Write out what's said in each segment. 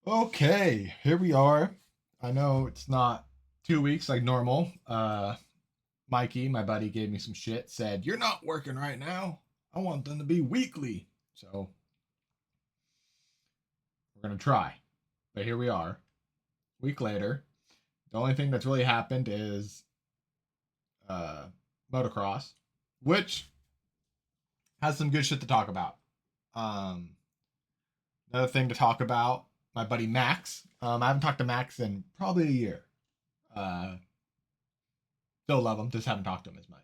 Okay, here we are. I know it's not 2 weeks like normal. Mikey, my buddy, gave me some shit, said, "You're not working right now. I want them to be weekly." So we're gonna try. But here we are. Week later. The only thing that's really happened is uh motocross, which has some good shit to talk about. Um Another thing to talk about, my buddy Max. I haven't talked to Max in probably a year. Uh Still love him, just haven't talked to him as much.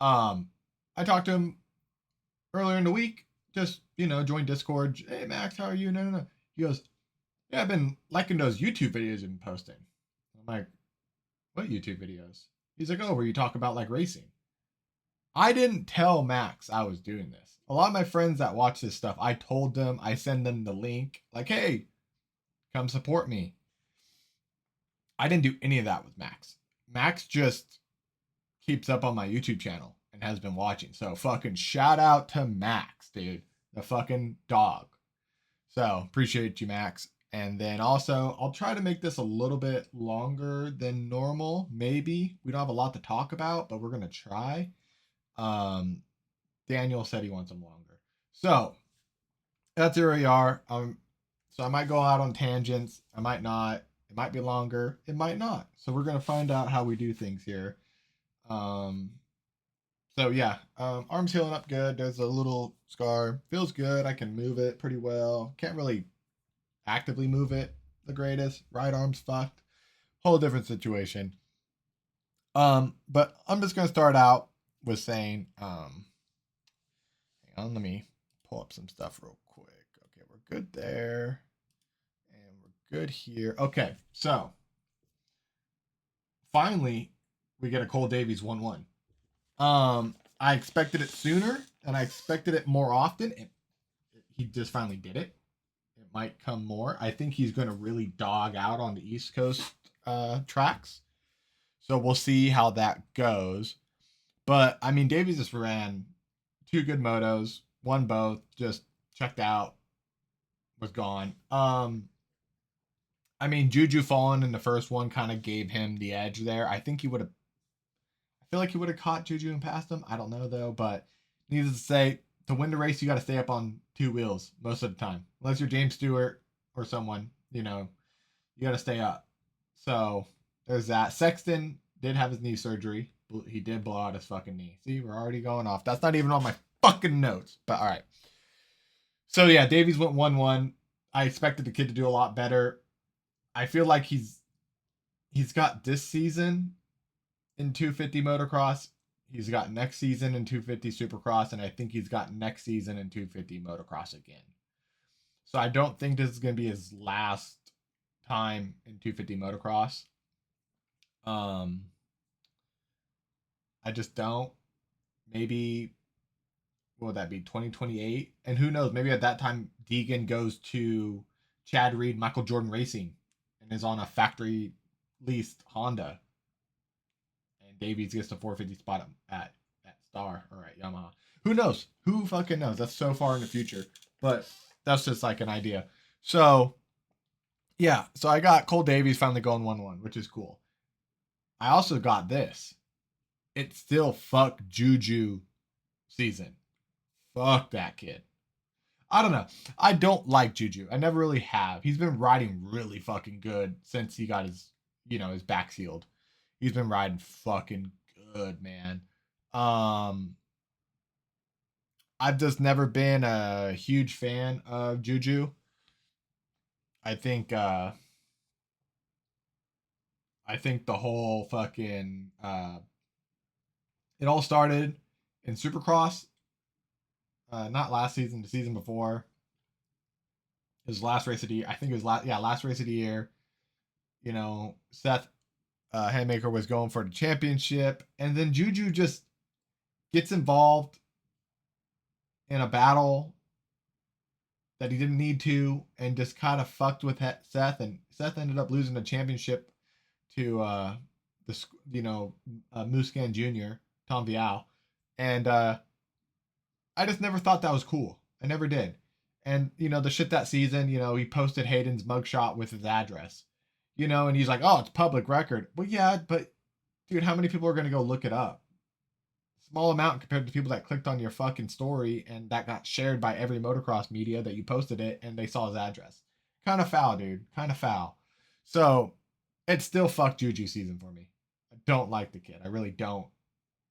I talked to him earlier in the week. Just joined Discord. Hey Max, how are you? No, no, no. He goes, yeah, I've been liking those YouTube videos you've been posting. I'm like, what YouTube videos? He's like, oh, where you talk about like racing. I didn't tell Max I was doing this. A lot of my friends that watch this stuff, I told them, I send them the link, like, hey, come support me. I didn't do any of that with Max. Max just keeps up on my YouTube channel and has been watching. So fucking shout out to Max, dude. The fucking dog. So appreciate you, Max. And then also, I'll try to make this a little bit longer than normal. Maybe we don't have a lot to talk about, but we're gonna try. Um, Daniel said he wants them longer. So that's where we are. So I might go out on tangents. I might not. It might be longer. It might not. So we're gonna find out how we do things here. Um, So yeah, arm's healing up good. There's a little scar. Feels good. I can move it pretty well. Can't really actively move it the greatest. Right arm's fucked. Whole different situation. But I'm just gonna start out with saying, hang on, let me pull up some stuff real quick. Okay, we're good there. And we're good here. Okay, so finally we get a Cole Davies 1-1. I expected it sooner and I expected it more often. And he just finally did it. It might come more. I think he's going to really dog out on the East Coast tracks. So we'll see how that goes. But I mean, Davies just ran two good motos, won both, just checked out, was gone. I mean, Juju falling in the first one kind of gave him the edge there. I think he would have. I feel like he would have caught Juju and passed him. I don't know though, but needless to say, to win the race, you got to stay up on two wheels most of the time. Unless you're James Stewart or someone, you got to stay up. So there's that. Sexton did have his knee surgery. He did blow out his fucking knee. See, we're already going off. That's not even on my fucking notes. But all right. So yeah, Davies went 1-1. I expected the kid to do a lot better. I feel like he's got this season in 250 motocross. He's got next season in 250 supercross, and I think he's got next season in 250 motocross again. So I don't think this is going to be his last time in 250 motocross. Um, I just don't. Maybe what would that be, 2028? And who knows? Maybe at that time Deegan goes to Chad Reed, Michael Jordan Racing, and is on a factory leased Honda, and Davies gets the 450 spot at Star or at Yamaha. Who knows? Who fucking knows? That's so far in the future, but that's just like an idea. So yeah, so I got Cole Davies finally going 1-1, which is cool. I also got this. It's still fuck Juju season. Fuck that kid. I don't know. I don't like Juju. I never really have. He's been riding really fucking good since he got his back sealed. He's been riding fucking good, man. Um, I've just never been a huge fan of Juju. I think I think the whole fucking it all started in Supercross, not last season, the season before. His last race of the year. I think it was last race of the year. Seth Handmaker was going for the championship, and then Juju just gets involved in a battle that he didn't need to, and just kind of fucked with Seth, and Seth ended up losing the championship to the Muscan Jr. Tom Vial, and I just never thought that was cool. I never did, And, the shit that season, he posted Hayden's mugshot with his address, and he's like, oh, it's public record. Well, yeah, but dude, how many people are going to go look it up? Small amount compared to people that clicked on your fucking story and that got shared by every motocross media that you posted it and they saw his address. Kind of foul, dude. Kind of foul. So it's still fuck Juju season for me. I don't like the kid. I really don't.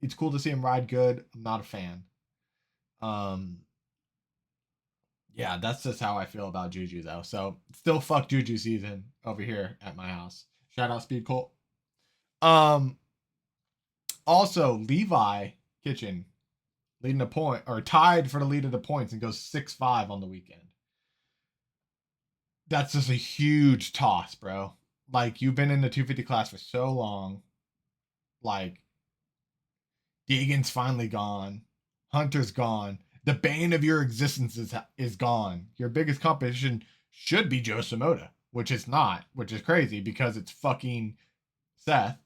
It's cool to see him ride good. I'm not a fan. Yeah, that's just how I feel about Juju though. So still fuck Juju season over here at my house. Shout out Speed Colt. Also Levi Kitchen leading a point or tied for the lead of the points and goes 6-5 on the weekend. That's just a huge toss, bro. Like you've been in the 250 class for so long. Like Deegan's finally gone. Hunter's gone. The bane of your existence is gone. Your biggest competition should be Joe Shimoda, which it's not, which is crazy because it's fucking Seth,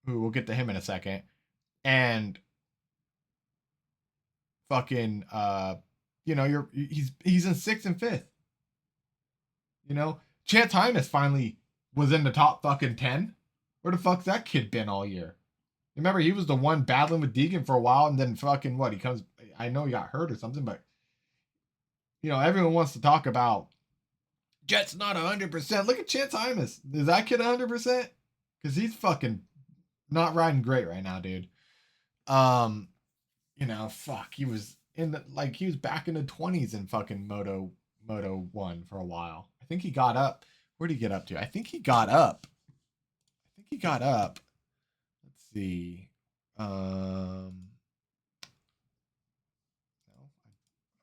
who we'll get to him in a second, and fucking he's in 6th and 5th. Chance Hymas finally was in the top fucking 10. Where the fuck's that kid been all year? Remember, he was the one battling with Deegan for a while, and then fucking what? He comes. I know he got hurt or something, but everyone wants to talk about Jet's not 100%. Look at Chance Hymas. Is that kid 100%? Because he's fucking not riding great right now, dude. Fuck. He was he was back in the 20s in fucking Moto 1 for a while. I think he got up. Where did he get up to? I think he got up. Let's see. No.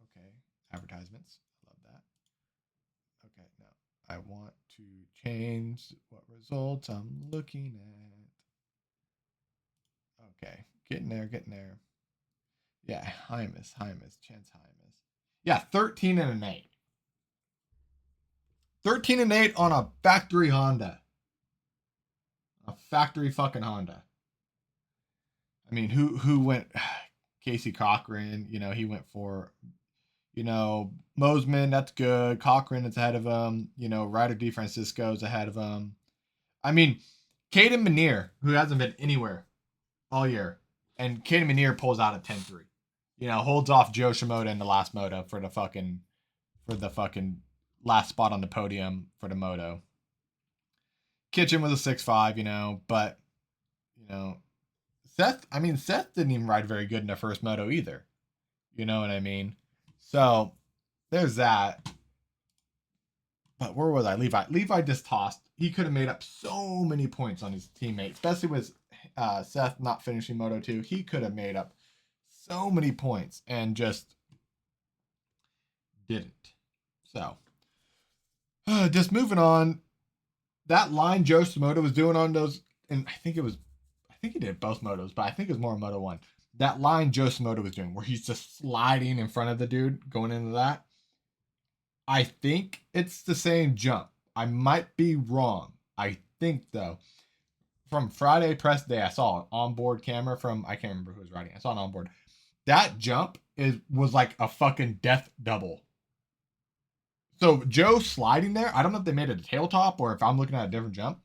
Okay. Advertisements. Love that. Okay. No. I want to change what results I'm looking at. Okay. Getting there. Yeah. Chance Hymas. Yeah. 13-8. 13-8 on a factory Honda. A factory fucking Honda. I mean, who went? Casey Cochran. He went for, Mosman. That's good. Cochran is ahead of him. Ryder DeFrancisco is ahead of him. I mean, Caden Minear, who hasn't been anywhere all year, and Caden Minear pulls out a 10-3. Holds off Joe Shimoda in the last moto for the fucking last spot on the podium for the moto. Kitchen was a 6-5, but Seth didn't even ride very good in the first moto either. You know what I mean? So there's that. But where was I? Levi just tossed. He could have made up so many points on his teammate, especially with Seth not finishing Moto 2. He could have made up so many points and just didn't. So just moving on. That line Joe Shimoda was doing on those, and I think he did both motos, but I think it was more Moto 1. That line Joe Shimoda was doing where he's just sliding in front of the dude going into that. I think it's the same jump. I might be wrong. I think though. From Friday press day, I saw an onboard camera from, I can't remember who was riding. I saw an onboard. That jump was like a fucking death double. So Joe sliding there, I don't know if they made it a tail top or if I'm looking at a different jump,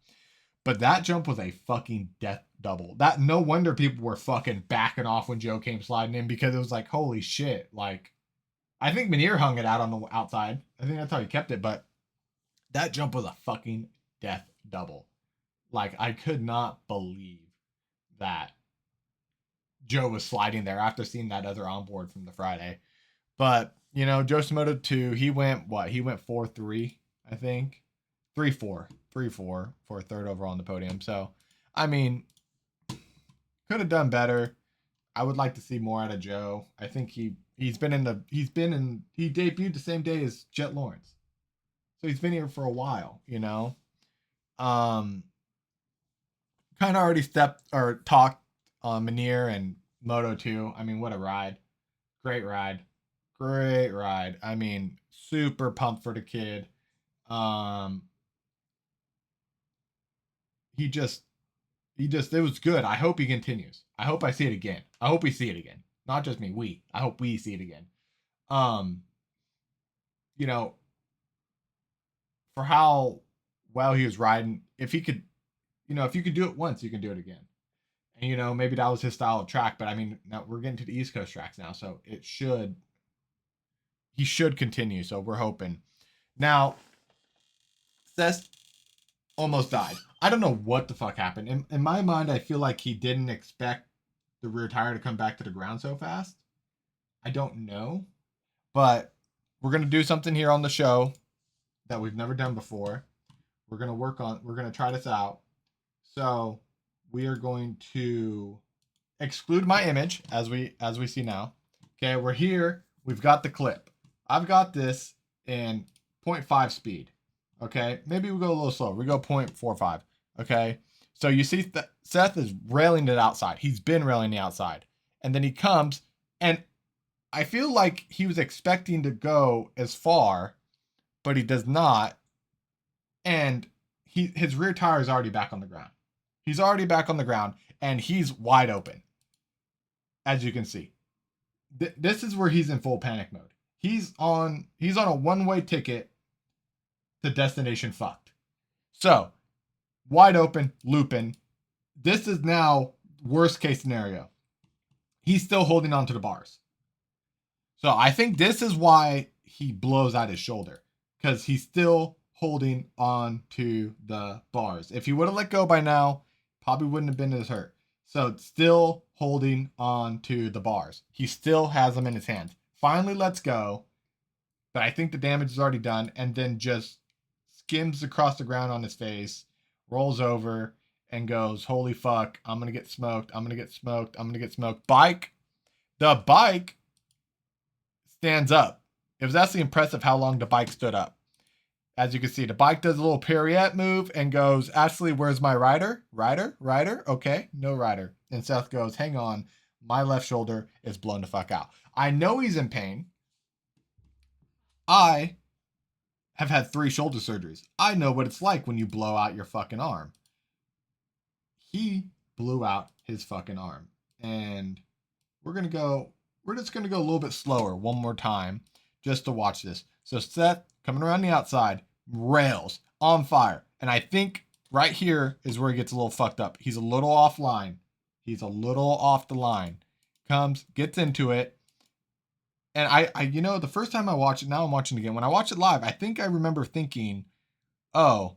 but that jump was a fucking death double. That no wonder people were fucking backing off when Joe came sliding in because it was like, holy shit. Like, I think Minear hung it out on the outside. I think that's how he kept it, but that jump was a fucking death double. Like, I could not believe that Joe was sliding there after seeing that other onboard from the Friday. But, Joe Shimoda 2, he went what? He went 4-3, I think. 3-4 for a third overall on the podium. So, I mean, could have done better. I would like to see more out of Joe. I think he debuted the same day as Jet Lawrence. So he's been here for a while, kind of already talked on Minear and Moto 2. I mean, what a ride. Great ride. I mean, super pumped for the kid. It was good. I hope he continues. I hope I see it again. I hope we see it again. Not just me, I hope we see it again. you know, for how well he was riding, if he could, if you could do it once, you can do it again. And maybe that was his style of track, but I mean, now we're getting to the East Coast tracks now, so he should continue. So we're hoping. Now, Seth almost died. I don't know what the fuck happened. In my mind, I feel like he didn't expect the rear tire to come back to the ground so fast. I don't know, but we're gonna do something here on the show that we've never done before. We're gonna try this out. So we are going to exclude my image as we see now. Okay, we're here. We've got the clip. I've got this in 0.5 speed. Okay, maybe we go a little slower. We go 0.45. Okay, so you see Seth is railing it outside. He's been railing the outside, and then he comes, and I feel like he was expecting to go as far, but he does not. And his rear tire is already back on the ground. He's already back on the ground, and he's wide open, as you can see. This is where he's in full panic mode. He's on a one-way ticket to destination fucked. So, wide open, looping. This is now worst case scenario. He's still holding on to the bars. So I think this is why he blows out his shoulder, because he's still holding on to the bars. If he would have let go by now, probably wouldn't have been as hurt. So it's still holding on to the bars. He still has them in his hands. Finally lets go, but I think the damage is already done, and then just skims across the ground on his face, rolls over, and goes, holy fuck, I'm going to get smoked, I'm going to get smoked, I'm going to get smoked. The bike stands up. It was actually impressive how long the bike stood up. As you can see, the bike does a little pirouette move and goes, Ashley, where's my rider? Rider? Okay, no rider. And Seth goes, hang on, my left shoulder is blown the fuck out. I know he's in pain. I have had 3 shoulder surgeries. I know what it's like when you blow out your fucking arm. He blew out his fucking arm. And we're just going to go a little bit slower one more time just to watch this. So Seth coming around the outside, rails on fire. And I think right here is where he gets a little fucked up. He's a little offline. He's a little off the line. Comes, gets into it. And I the first time I watched it, now I'm watching it again. When I watch it live, I think I remember thinking, oh,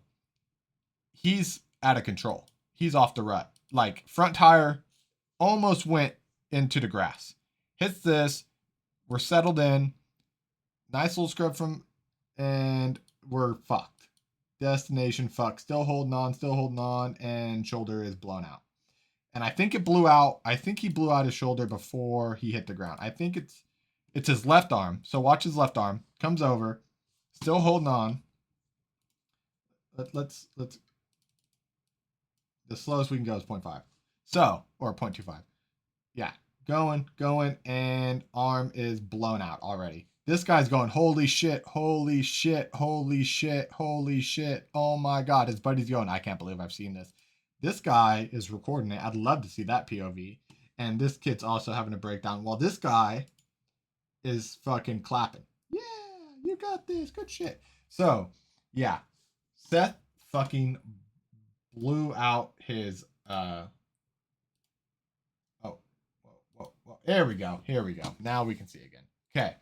he's out of control. He's off the rut. Like, front tire almost went into the grass. Hits this. We're settled in. Nice little scrub and we're fucked. Destination fucked. Still holding on, and shoulder is blown out. And I think it blew out. I think he blew out his shoulder before he hit the ground. I think it's his left arm. So watch his left arm. Comes over. Still holding on. Let's the slowest we can go is 0.5. So, or 0.25. Yeah. Going, and arm is blown out already. This guy's going, holy shit, holy shit, holy shit, holy shit. Oh my God. His buddy's going, I can't believe I've seen this. This guy is recording it. I'd love to see that POV. And this kid's also having a breakdown while this guy is fucking clapping. Yeah, you got this. Good shit. So, yeah. Seth fucking blew out his, there we go. Here we go. Now we can see again. Okay.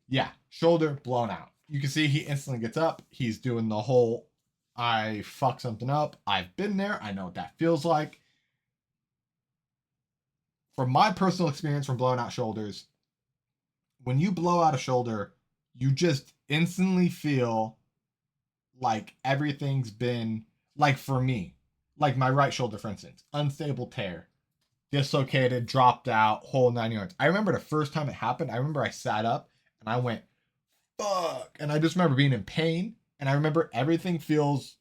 Yeah. Shoulder blown out. You can see he instantly gets up. He's doing the whole, I fuck something up. I've been there. I know what that feels like. From my personal experience from blowing out shoulders, when you blow out a shoulder, you just instantly feel like everything's been, like for me, like my right shoulder, for instance, unstable tear. Dislocated, dropped out, whole 9 yards. I remember the first time it happened, I remember I sat up and I went, fuck. And I just remember being in pain. And I remember everything feels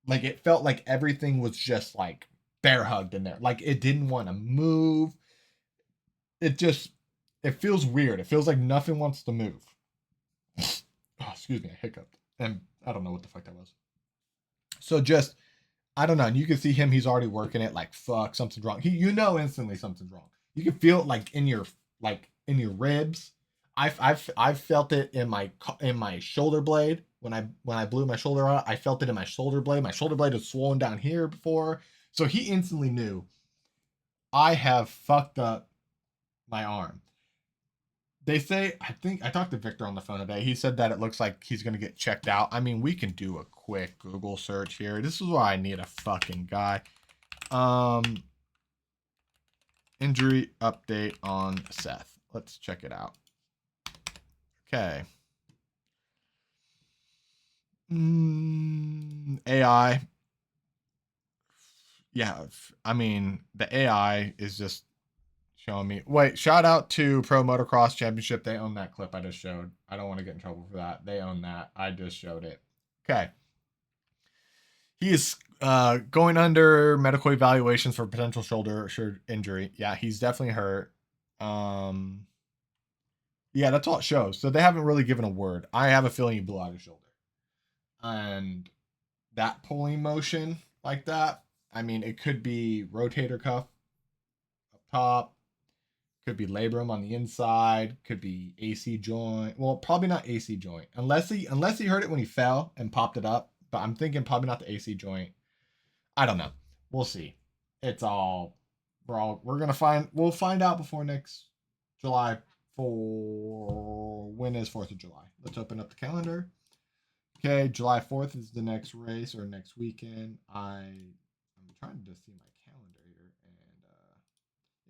like it felt like everything was just like bear hugged in there. Like it didn't want to move. It feels weird. It feels like nothing wants to move. Oh, excuse me, I hiccuped. And I don't know what the fuck that was. So just, I don't know. And you can see him, he's already working it like, fuck, something's wrong. Instantly something's wrong. You can feel it like in your ribs. I've felt it in my shoulder blade when I blew my shoulder out. I felt it in my shoulder blade. My shoulder blade was swollen down here before, so he instantly knew I have fucked up my arm. They say, I think I talked to Victor on the phone today. He said that it looks like he's gonna get checked out. I mean, we can do a quick Google search here. This is why I need a fucking guy. Injury update on Seth. Let's check it out. Okay. AI. Yeah, I mean, the AI is just showing me. Wait, shout out to Pro Motocross Championship. They own that clip I just showed. I don't want to get in trouble for that. They own that. I just showed it. Okay. He is going under medical evaluations for potential shoulder injury. Yeah, he's definitely hurt. Yeah, that's all it shows. So they haven't really given a word. I have a feeling he blew out his shoulder. And that pulling motion like that, I mean, it could be rotator cuff up top, could be labrum on the inside, could be AC joint. Well, probably not AC joint, unless he heard it when he fell and popped it up. But I'm thinking probably not the AC joint. I don't know. We'll see. It's all we'll find out before next July. For when is 4th of July? Let's open up the calendar. Okay, July 4th is the next race or next weekend. I'm trying to see my calendar here, and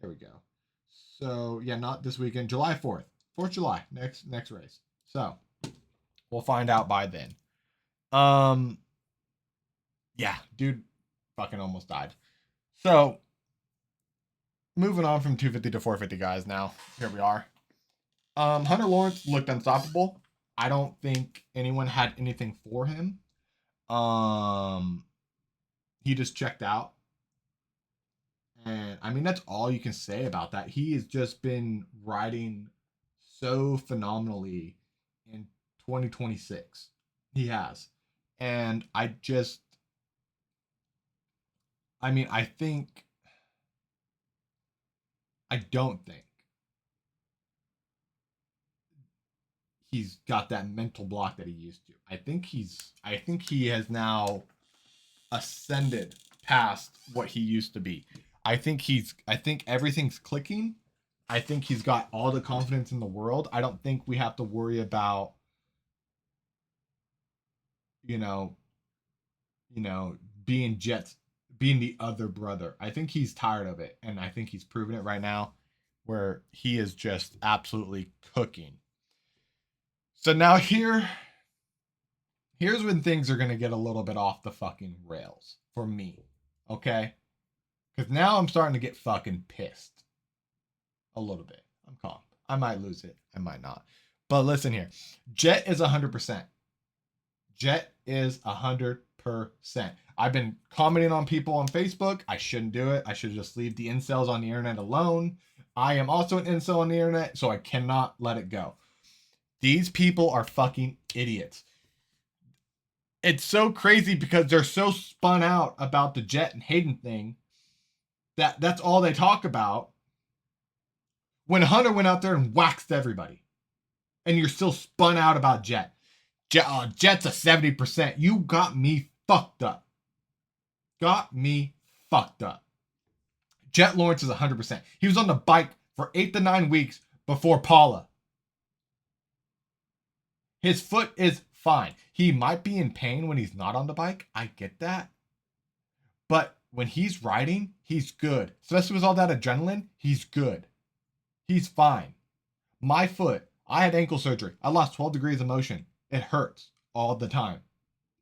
there we go. So yeah, not this weekend. July 4th, 4th July, next race. So we'll find out by then. Yeah, dude, fucking almost died. So moving on from 250 to 450, guys. Now here we are. Hunter Lawrence looked unstoppable. I don't think anyone had anything for him. He just checked out. And I mean, that's all you can say about that. He has just been riding so phenomenally in 2026. He has. And I don't think he's got that mental block that he used to. I think he has now ascended past what he used to be. I think everything's clicking. I think he's got all the confidence in the world. I don't think we have to worry about being the other brother. I think he's tired of it, and I think he's proven it right now where he is just absolutely cooking. So now here's when things are going to get a little bit off the fucking rails for me. Okay? Because now I'm starting to get fucking pissed. A little bit. I'm calm. I might lose it. I might not. But listen here. Jet is 100%. Jet is 100%. I've been commenting on people on Facebook. I shouldn't do it. I should just leave the incels on the internet alone. I am also an incel on the internet, so I cannot let it go. These people are fucking idiots. It's so crazy because they're so spun out about the Jet and Hayden thing that's all they talk about. When Hunter went out there and waxed everybody, and you're still spun out about Jet. Jet's a 70%. You got me fucked up. Jet Lawrence is 100%. He was on the bike for 8 to 9 weeks before Paula. His foot is fine. He might be in pain when he's not on the bike. I get that. But when he's riding, he's good. Especially with all that adrenaline, he's good. He's fine. My foot, I had ankle surgery. I lost 12 degrees of motion. It hurts all the time.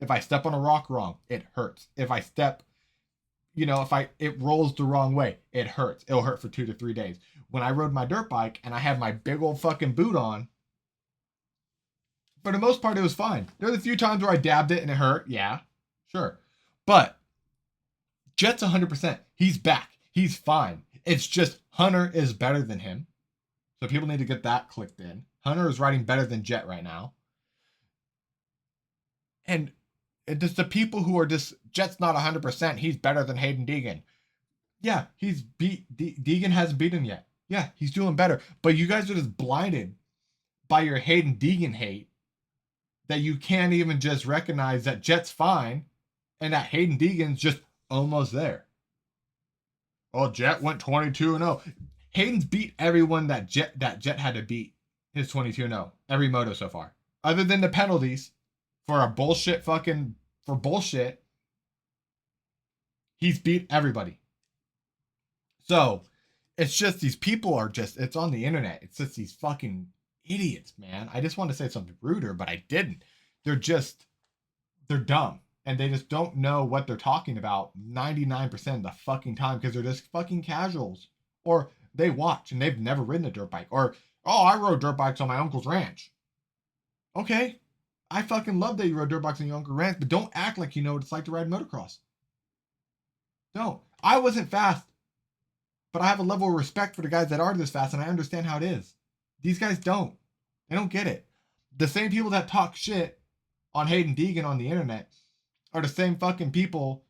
If I step on a rock wrong, it hurts. If I step, it rolls the wrong way, it hurts. It'll hurt for 2 to 3 days. When I rode my dirt bike and I had my big old fucking boot on, for the most part, it was fine. There were a few times where I dabbed it and it hurt. Yeah, sure. But Jet's 100%. He's back. He's fine. It's just Hunter is better than him. So people need to get that clicked in. Hunter is riding better than Jet right now. And just the people who are just, Jet's not 100%. He's better than Hayden Deegan. Yeah, Deegan hasn't beaten him yet. Yeah, he's doing better. But you guys are just blinded by your Hayden Deegan hate that you can't even just recognize that Jet's fine and that Hayden Deegan's just almost there. Oh, Jet went 22-0. Hayden's beat everyone that Jet had to beat his 22-0. Every moto so far. Other than the penalties for bullshit, he's beat everybody. So, it's just these people are just, it's on the internet. It's just these fucking idiots, man. I just want to say something ruder, but I didn't. They're dumb. And they just don't know what they're talking about 99% of the fucking time because they're just fucking casuals. Or they watch and they've never ridden a dirt bike. Or, oh, I rode dirt bikes on my uncle's ranch. Okay. I fucking love that you rode dirt bikes on your uncle's ranch, but don't act like you know what it's like to ride motocross. Don't. I wasn't fast, but I have a level of respect for the guys that are this fast, and I understand how it is. These guys don't. They don't get it. The same people that talk shit on Hayden Deegan on the internet are the same fucking people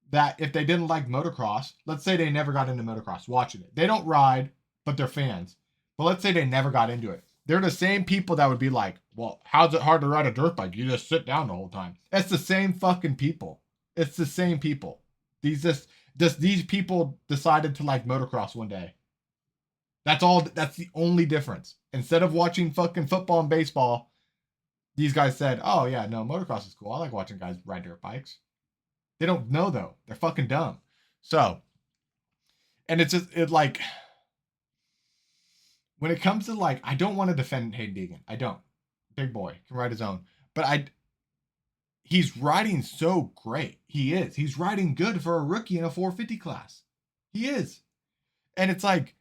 that if they didn't like motocross, let's say they never got into motocross, watching it. They don't ride, but they're fans. But let's say they never got into it. They're the same people that would be like, well, how's it hard to ride a dirt bike? You just sit down the whole time. It's the same fucking people. It's the same people. These people decided to like motocross one day. That's all. That's the only difference. Instead of watching fucking football and baseball, these guys said, oh yeah, no, motocross is cool. I like watching guys ride dirt bikes. They don't know though. They're fucking dumb. So, and it's just, like, when it comes to like, I don't want to defend Hayden Deegan. I don't. Big boy, can ride his own. But he's riding so great. He is. He's riding good for a rookie in a 450 class. He is. And it's like,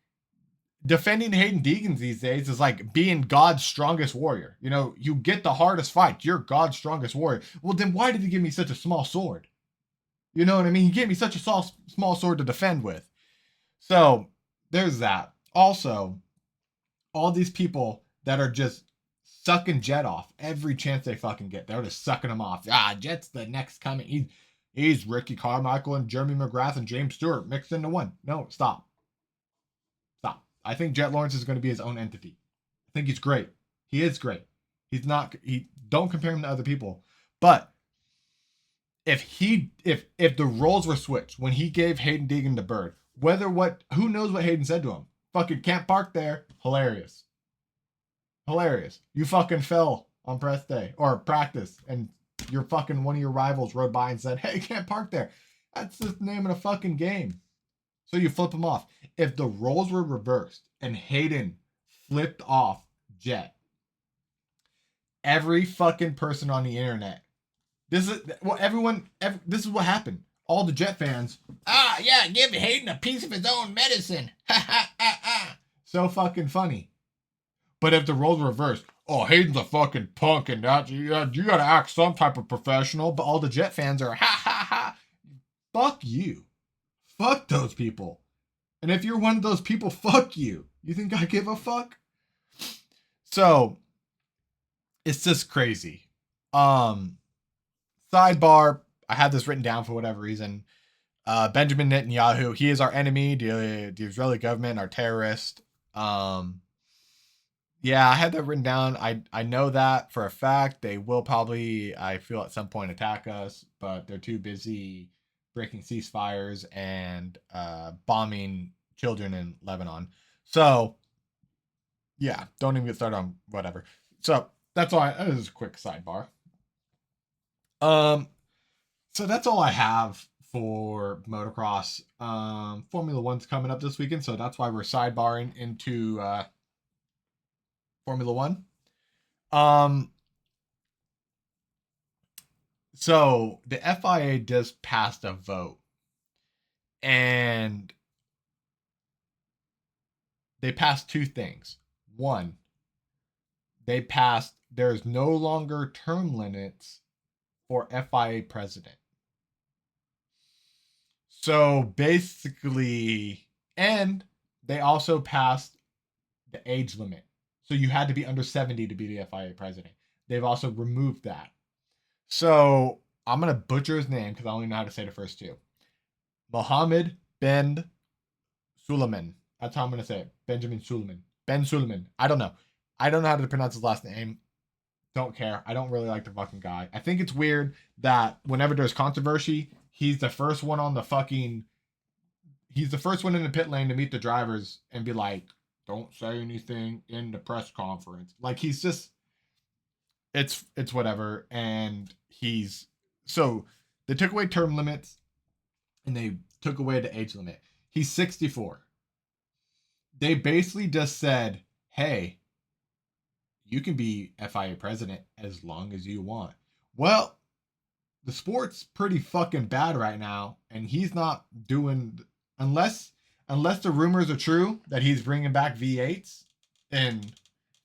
defending Hayden Deegan these days is like being God's strongest warrior. You know, you get the hardest fight. You're God's strongest warrior. Well, then why did he give me such a small sword? You know what I mean? He gave me such a small sword to defend with. So, there's that. Also, all these people that are just sucking Jet off every chance they fucking get. They're just sucking him off. Ah, Jet's the next coming. He's Ricky Carmichael and Jeremy McGrath and James Stewart mixed into one. No, stop. I think Jet Lawrence is going to be his own entity. I think he's great. He is great. Don't compare him to other people. But if the roles were switched when he gave Hayden Deegan the bird, who knows what Hayden said to him? Fucking can't park there. Hilarious. You fucking fell on press day or practice and your fucking one of your rivals rode by and said, hey, can't park there. That's the name of the fucking game. So you flip him off. If the roles were reversed and Hayden flipped off Jet, every fucking person on the internet, this is what happened. All the Jet fans, yeah, give Hayden a piece of his own medicine. So fucking funny. But if the roles were reversed, oh, Hayden's a fucking punk and that you gotta act some type of professional, but all the Jet fans are, ha. Fuck you. Fuck those people. And if you're one of those people, fuck you. You think I give a fuck? So, it's just crazy. Sidebar, I had this written down for whatever reason. Benjamin Netanyahu, he is our enemy. The Israeli government, our terrorist. Yeah, I had that written down. I know that for a fact. They will probably, I feel, at some point attack us, but they're too busy breaking ceasefires and bombing children in Lebanon. So, yeah, don't even get started on whatever. So, that's all. That is a quick sidebar. So that's all I have for motocross. Formula One's coming up this weekend, so that's why we're sidebarring into Formula One. So the FIA just passed a vote, and they passed two things. One, they passed there's no longer term limits for FIA president. So basically, and they also passed the age limit. So you had to be under 70 to be the FIA president. They've also removed that. So I'm going to butcher his name because I only know how to say the first two. Mohammed Ben Suleiman. That's how I'm going to say it. Benjamin Suleiman. Ben Suleiman. I don't know. I don't know how to pronounce his last name. Don't care. I don't really like the fucking guy. I think it's weird that whenever there's controversy, he's the first one on the fucking. He's the first one in the pit lane to meet the drivers and be like, "Don't say anything in the press conference." Like he's just, it's whatever. And he's so they took away term limits and they took away the age limit. He's 64. They basically just said, "Hey, you can be FIA president as long as you want." Well, the sport's pretty fucking bad right now, and he's not doing unless the rumors are true that he's bringing back V8s. And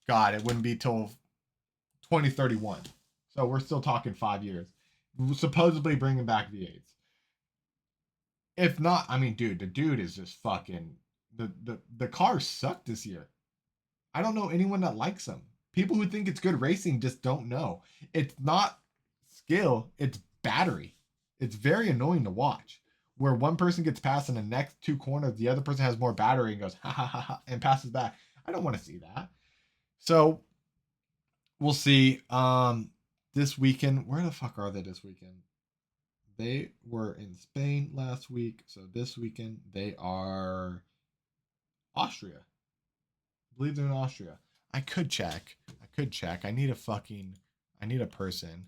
God, it wouldn't be till 2031. So we're still talking 5 years. Supposedly bringing back V8s. If not, I mean, dude, the dude is just fucking the cars suck this year. I don't know anyone that likes them. People who think it's good racing just don't know. It's not skill, it's battery. It's very annoying to watch. Where one person gets past in the next two corners, the other person has more battery and goes ha ha ha ha and passes back. I don't want to see that. So we'll see. This weekend, where the fuck are they this weekend? They were in Spain last week, so this weekend they are Austria. I believe they're in Austria. I could check. I need a person.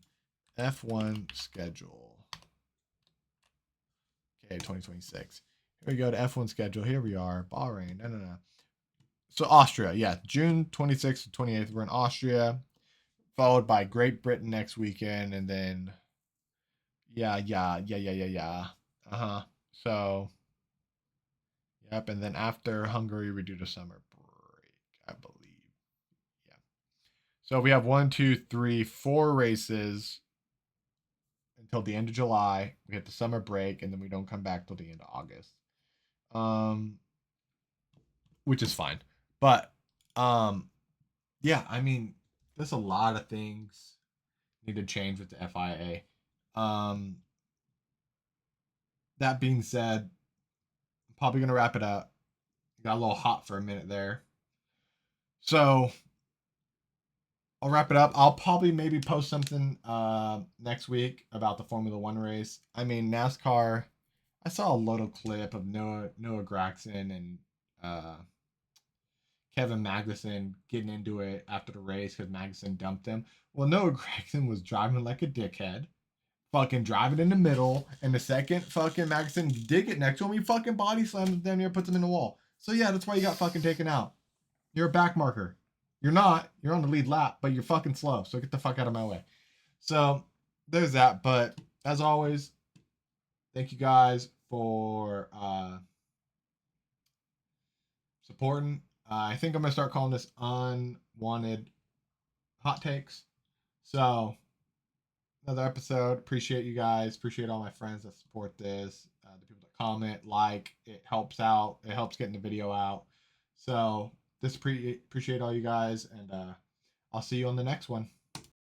F1 schedule. Okay, 2026. Here we go to F1 schedule. Here we are. Bahrain. No. So Austria, yeah. June 26th to 28th, we're in Austria. Followed by Great Britain next weekend. And then, yeah. Uh-huh. So, yep. And then after Hungary, we do the summer break, I believe. Yeah. So we have 4 races until the end of July. We get the summer break, and then we don't come back till the end of August. Which is fine. But yeah, I mean, there's a lot of things need to change with the FIA. That being said, I'm probably gonna wrap it up. Got a little hot for a minute there. So I'll wrap it up. I'll probably maybe post something next week about the Formula One race. I mean, NASCAR. I saw a little clip of Noah Gragson and Kevin Magnussen getting into it after the race because Magnussen dumped him. Well, Noah Gragson was driving like a dickhead, fucking driving in the middle, and the second fucking Magnussen did get next to him, he fucking body slams him down here, puts him in the wall. So yeah, that's why you got fucking taken out. You're a back marker. You're not. You're on the lead lap, but you're fucking slow. So get the fuck out of my way. So there's that. But as always, thank you guys for supporting. I think I'm gonna start calling this Unwanted Hot Takes. So another episode. Appreciate you guys. Appreciate all my friends that support this. The people that comment, like, it helps out. It helps getting the video out. So just appreciate all you guys, and I'll see you on the next one.